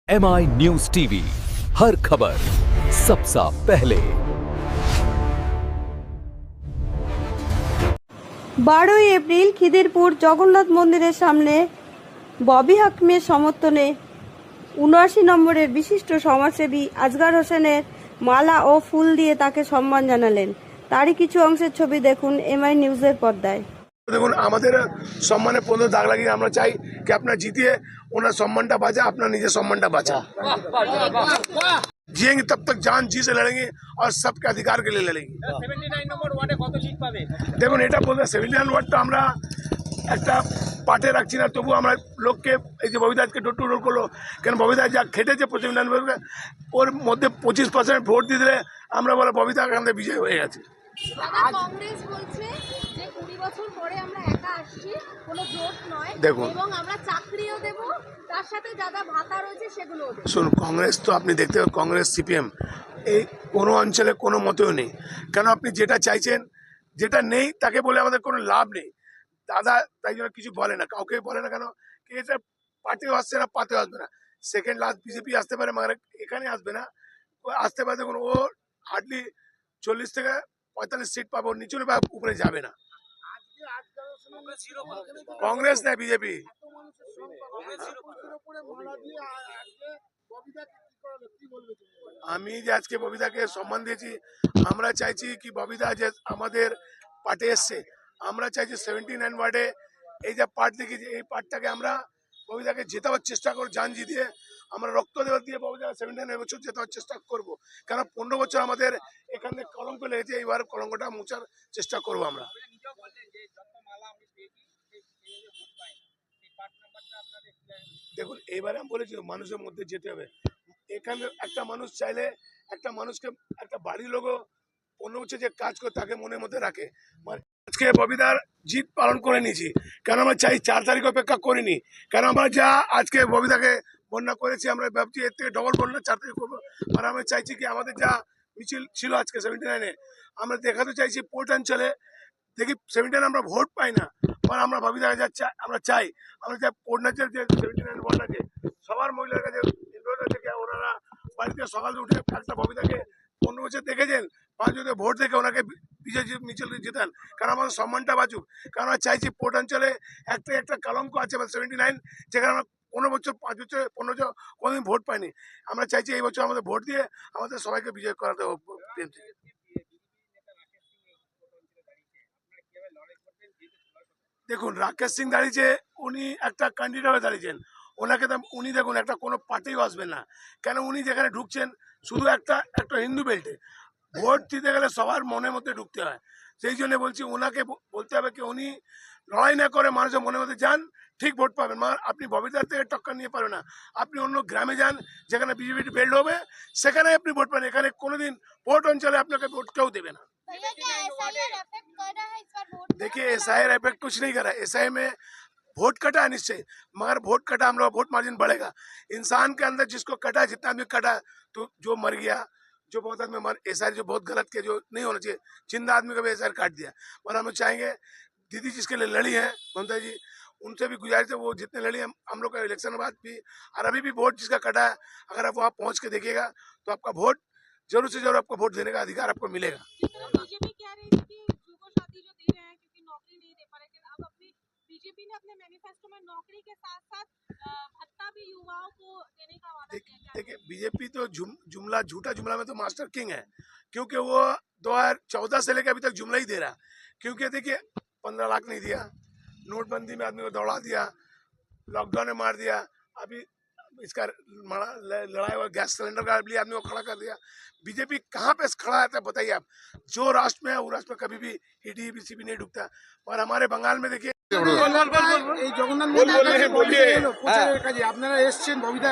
MI news TV, हर खबर सबसे पहले। 12ই এপ্রিল খিদিরপুর জগন্নাথ মন্দিরের সামনে ববি হাকিমের সমর্থনে ৭৯ নম্বরের বিশিষ্ট সমাজসেবী আজগার হোসেনের মালা ও ফুল দিয়ে তাকে সম্মান জানালেন। তারই কিছু অংশের ছবি দেখুন এমআই নিউজের পর্দায়। দেখুন, আমাদের সম্মানে 15 দাগ লাগিয়ে আমরা চাই কি আপনার জিতিয়ে ওনার সম্মানটা বাঁচা, আপনার নিজের সম্মানটা বাঁচা। जिएंगे तब तक जान जी से लड़ेंगे और सबके अधिकार के लिए लड़ेंगे। 79 নম্বর ওয়ার্ডে কত সিট পাবে? দেখুন, এটা বলতে 79 ওয়ার্ড তো আমরা একটা পার্টে রাখছি না, তবু আমরা লোককে এই যে ববিদাজকে ডোর টু ডোর করলো, কেন ববিদাজ যা খেটেছে 95 ওর মধ্যে 25% ভোট দিয়ে দিলে আমরা বলে ববিদা এখান থেকে বিজয় হয়ে গেছে। কংগ্রেস বলছে যে 20 বছর পরে আমরা একা আসছি, কোনো জোট নয়, দেখুন, এবং আমরা চাকরিও দেব, তার সাথে যা ভাতা রয়েছে সেগুলোও দেব। শুনুন, কংগ্রেস তো আপনি দেখতে পাবেন, কংগ্রেস সিপিএম এই কোনো অঞ্চলে কোনো মতেও নেই। কেন আপনি যেটা চাইছেন, যেটা নেই তাকে বলে আমাদের কোনো লাভ নেই। দাদা তাই জন্য কিছু বলে না, কাউকে বলে না। কেন কি এটা পার্টিও আসছে না, পাতেও আসবে না। সেকেন্ড লাস্ট বিজেপি আসতে পারে, মানে এখানে আসবে না, ও আসতে পারে। দেখুন, ও হার্ডলি 40 থেকে 45 সিট পাবে, ওর নিচে বা উপরে যাবে না। কংগ্রেস না বিজেপি। আমি যে আজকে ববিদাকে সম্মান দিয়েছি, আমরা চাইছি কি ববিদা যে আমাদের পার্টে এসছে, আমরা চাইছি 79 ওয়ার্ডে এই যে পার্ট দেখেছি, এই পার্টটাকে আমরা ববিদাকে জেতাবার চেষ্টা করব। জান জি দিয়ে আমরা রক্ত দেওয়া দিয়ে ববিদাকে 79 বছর জেতাবার চেষ্টা করব। কারণ 15 বছর আমাদের এখানে কলঙ্ক লেগেছে, এইবার কলঙ্কটা মোছার চেষ্টা করব আমরা। দেখুন, এইবারে আমি বলেছি মানুষের মধ্যে যেতে হবে। এখানে একটা মানুষ চাইলে একটা মানুষকে একটা বাড়ির লোকও 15 বছর যে কাজ করে তাকে মনের মধ্যে রাখে। আজকে ববিদার জিত পালন করে নিয়েছি, কেন আমরা চাই 4 তারিখ অপেক্ষা করিনি। কেন আমরা যা আজকে ববিদাকে বন্যা করেছি, আমরা ভাবছি এর থেকে ডবল বন্যা 4 তারিখ করবো। আর আমরা চাইছি কি আমাদের যা মিছিল ছিল আজকে 79-এ, আমরা দেখাতে চাইছি পোর্ট অঞ্চলে দেখি 79 আমরা ভোট পাই না, আর আমরা ববিদাকে যা আমরা চাই, আমরা যা পোর্টনাচের যে 79 ওয়ার্ড আছে সবার মহিলার কাছে থেকে ওনারা বাড়িতে সকালে উঠে একটা ববিদাকে 15 বছর দেখেছেন, 5 বছর ভোট দেখে ওনাকে বিজয় মিছিল জেতান। কারণ আমাদের সম্মানটা বাঁচুক। কারণ আমরা চাইছি পোর্ট অঞ্চলে একটা কলঙ্ক আছে 79, যেখানে আমরা 15 বছর 5 বছর 15 বছর কোনোদিন ভোট পাইনি। আমরা চাইছি এই বছর আমাদের ভোট দিয়ে আমাদের সবাইকে বিজয় করাতে হবে প্রেম থেকে। দেখুন, রাকেশ সিং দাঁড়িয়েছে, উনি একটা ক্যান্ডিডেট হয়ে দাঁড়িয়েছেন। ওনাকে উনি দেখুন একটা কোনো পার্টিও আসবেন না। কেন উনি যেখানে ঢুকছেন শুধু একটা হিন্দু বেল্টে, ভোট দিতে গেলে সবার মনের মধ্যে ঢুকতে হয়। সেই জন্য বলছি ওনাকে বলতে হবে কি উনি লড়াই না করে মানুষের মনের মধ্যে যান, ঠিক ভোট পাবেন। আপনি ববিদার থেকে টক্কর নিয়ে পারবেন না। আপনি অন্য গ্রামে যান যেখানে বিজেপি বেল্ট হবে, সেখানে আপনি ভোট পাবেন। এখানে কোনোদিন ভোট অঞ্চলে আপনাকে ভোট কেউ দেবে না। देखिए, एसआई इफेक्ट कुछ नहीं कर रहा है। एसआई में वोट कटा है निश्चय, मगर वोट कटा हम लोग वोट मार्जिन बढ़ेगा। इंसान के अंदर जिसको कटा, जितना आदमी कटा तो जो मर गया, जो बहुत आदमी एसआई जो बहुत गलत किया, जो नहीं होना चाहिए, जिंदा आदमी का भी एसआई काट दिया। और हम लोग चाहेंगे दीदी जिसके लिए लड़ी है ममता जी, उनसे भी गुजारिश है वो जितने लड़ी हम लोग का इलेक्शन के बाद भी और अभी भी वोट जिसका कटा है, अगर आप वहाँ पहुँच के देखिएगा तो आपका वोट जरूर से जरूर आपको वोट देने का अधिकार आपको मिलेगा। बीजेपी ने अपने मैनिफेस्टो में नौकरी के साथ-साथ भत्ता भी युवाओं को देने का वादा किया है। देखिए, बीजेपी तो जुमला झूठा जुमला में तो मास्टर किंग है, क्योंकि वो 2014 से लेकर अभी तक जुमला ही दे रहा। क्योंकि देखिए 15 लाख नहीं दिया, नोटबंदी में आदमी को दौड़ा दिया, लॉकडाउन में मार दिया, अभी इसका लड़ाई हुआ गैस सिलेंडर का लिए आदमी को खड़ा कर दिया। बीजेपी कहाँ पे खड़ा रहता है बताइए आप? जो राष्ट्र में है वो राष्ट्र में कभी भी ईडी बीसीबी नहीं ढुकता। और हमारे बंगाल में देखिए এই জগন্নাথ আপনারা এসছেন ববিদা,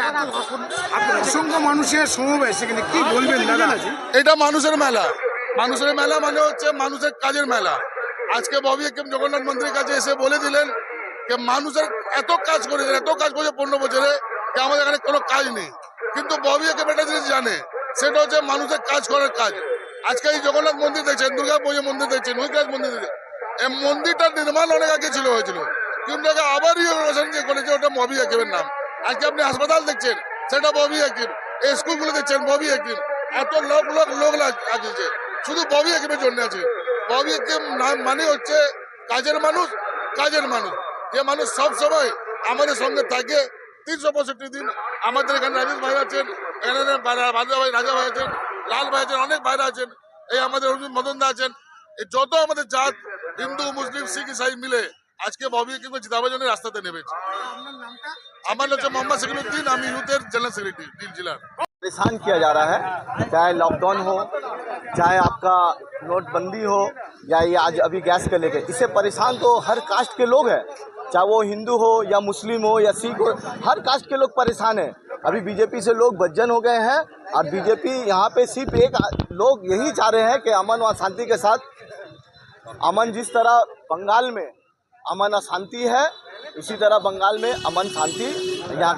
অসংখ্য মানুষের সমাবেশ, সেখানে কি বলবেন দাদা? এটা মানুষের মেলা। মানুষের মেলা মানে হচ্ছে মানুষের কাজের মেলা। আজকে ববি হাকিম জগন্নাথ মন্দিরের কাছে এসে বলে দিলেন যে মানুষের এত কাজ করে 15 বছরে যে আমাদের এখানে কোনো কাজ নেই। কিন্তু ববি হাকিম একটা জিনিস জানে, সেটা হচ্ছে মানুষের কাজ করার কাজ। আজকে এই জগন্নাথ মন্দির দেখছেন, দুর্গা পুজো মন্দির দেখছেন, নৈকাজ মন্দির দেখছেন, এই মন্দিরটার নির্মাণ অনেক আগে হয়েছিল, কিন্তু আবার রিনোভেশন যে করেছে ওটা ববি হাকিমের নাম। আজকে আপনি হাসপাতাল দেখছেন, সেটা ববি হাকিম। এই স্কুলগুলো দেখছেন ববি হাকিম, এত লোক আছে শুধু ববি হাকিমের জন্য আছে। ববি হাকিম নাম মানে হচ্ছে কাজের মানুষ, যে মানুষ সব সময় আমাদের সঙ্গে থাকে 365 দিন। আমাদের এখানে রাজেশ ভাই আছেন, এখানে রাজা ভাই আছেন, লাল ভাই আছেন, অনেক ভাইরা আছেন, এই আমাদের অর্জুন মদন দা আছেন। এই যত আমাদের জাত হিন্দু মুসলিম শিখ ইসাই মিলে আজকে ববি হাকিমকে জিতাবার জন্য রাস্তাতে নেমেছে। আমার নাম হচ্ছে মোহাম্মদ সেকিনুদ্দিন, আমি ইউথের জেনারেল সেক্রেটারি দিল জেলার। परेशान किया जा रहा है, चाहे लॉकडाउन हो, चाहे आपका नोटबंदी हो, या ये आज अभी गैस के लेके, इससे परेशान तो हर कास्ट के लोग हैं, चाहे वो हिंदू हो या मुस्लिम हो या सिख हो, हर कास्ट के लोग परेशान हैं। अभी बीजेपी से लोग बदजन हो गए हैं और बीजेपी यहाँ पे सिर्फ एक लोग यही चाह रहे हैं कि अमन व शांति के साथ, अमन जिस तरह बंगाल में अमन अशांति है, इसी तरह बंगाल में अमन शांति